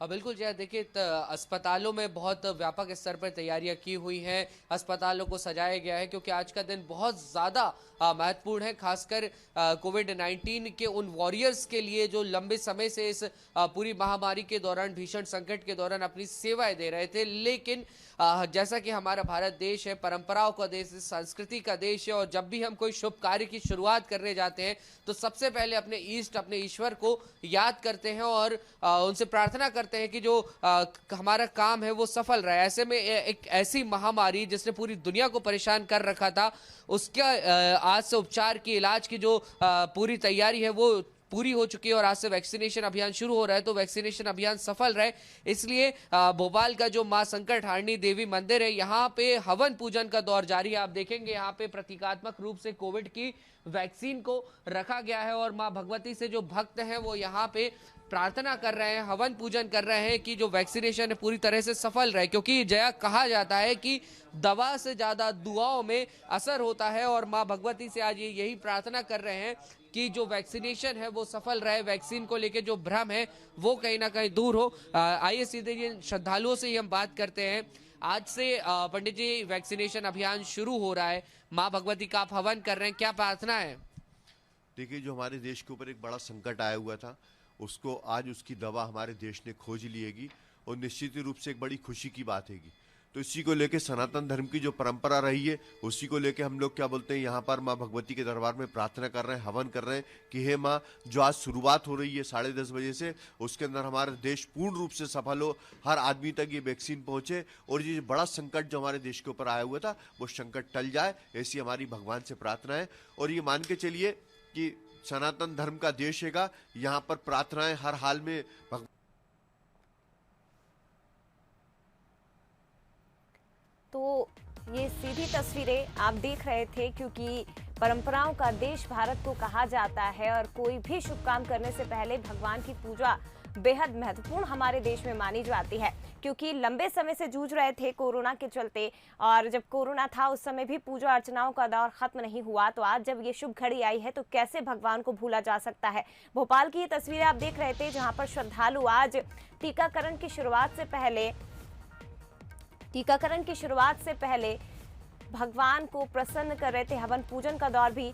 बिल्कुल जय देखिए अस्पतालों में बहुत व्यापक स्तर पर तैयारियां की हुई हैं। अस्पतालों को सजाया गया है क्योंकि आज का दिन बहुत ज़्यादा महत्वपूर्ण है, खासकर कोविड-19 के उन वॉरियर्स के लिए जो लंबे समय से इस पूरी महामारी के दौरान, भीषण संकट के दौरान अपनी सेवाएं दे रहे थे। लेकिन जैसा कि हमारा भारत देश है, परंपराओं का देश है, संस्कृति का देश है, और जब भी हम कोई शुभ कार्य की शुरुआत करने जाते हैं तो सबसे पहले अपने ईष्ट, अपने ईश्वर को याद करते हैं और उनसे प्रार्थना करते हैं कि जो हमारा काम है वो सफल रहे। ऐसे में एक ऐसी महामारी जिसने पूरी दुनिया को परेशान कर रखा था, उसका आज से उपचार की, इलाज की जो पूरी तैयारी है वो पूरी हो चुकी है और आज से वैक्सीनेशन अभियान शुरू हो रहा है। तो वैक्सीनेशन अभियान सफल रहे, इसलिए भोपाल का जो मां संकट हारनी देवी मंदिर है, यहाँ पे हवन पूजन का दौर जारी है। आप देखेंगे यहाँ पे प्रतीकात्मक रूप से कोविड की वैक्सीन को रखा गया है और मां भगवती से जो भक्त हैं वो यहाँ पे प्रार्थना कर रहे हैं, हवन पूजन कर रहे हैं कि जो वैक्सीनेशन है पूरी तरह से सफल रहे। क्योंकि जया कहा जाता है कि दवा से ज्यादा दुआओं में असर होता है, और मां भगवती से आज ये यही प्रार्थना कर रहे हैं कि जो वैक्सीनेशन है वो सफल रहे, वैक्सीन को लेके जो भ्रम है वो कहीं ना कहीं दूर हो। आइए सीधे ये श्रद्धालुओं से ही हम बात करते हैं। आज से पंडित जी वैक्सीनेशन अभियान शुरू हो रहा है, माँ भगवती का आप हवन कर रहे हैं, क्या प्रार्थना है? देखिए, जो हमारे देश के ऊपर एक बड़ा संकट आया हुआ था, उसको आज उसकी दवा हमारे देश ने खोज लिएगी, और निश्चित रूप से एक बड़ी खुशी की बात हैगी। तो इसी को लेके सनातन धर्म की जो परंपरा रही है, उसी को लेके हम लोग क्या बोलते हैं, यहाँ पर माँ भगवती के दरबार में प्रार्थना कर रहे हैं, हवन कर रहे हैं कि हे माँ, जो आज शुरुआत हो रही है 10:30 बजे से, उसके अंदर हमारा देश पूर्ण रूप से सफल हो, हर आदमी तक ये वैक्सीन पहुंचे, और ये बड़ा संकट जो हमारे देश के ऊपर आया हुआ था वो संकट टल जाए, ऐसी हमारी भगवान से प्रार्थना है। और ये मान के चलिए कि सनातन धर्म का देश हैगा, यहाँ पर प्रार्थनाएं हर हाल में तो ये सीधी तस्वीरें आप देख रहे थे, क्योंकि परंपराओं का देश भारत को कहा जाता है और कोई भी शुभ काम करने से पहले भगवान की पूजा बेहद महत्वपूर्ण हमारे देश में मानी जाती है। क्योंकि लंबे समय से जूझ रहे थे कोरोना के चलते, और जब कोरोना था उस समय भी पूजा अर्चनाओं का दौर खत्म नहीं हुआ, तो आज जब ये शुभ घड़ी आई है तो कैसे भगवान को भूला जा सकता है। भोपाल की ये तस्वीरें आप देख रहे थे, जहां पर श्रद्धालु आज टीकाकरण की शुरुआत से पहले भगवान को प्रसन्न कर रहे थे। हवन पूजन का दौर भी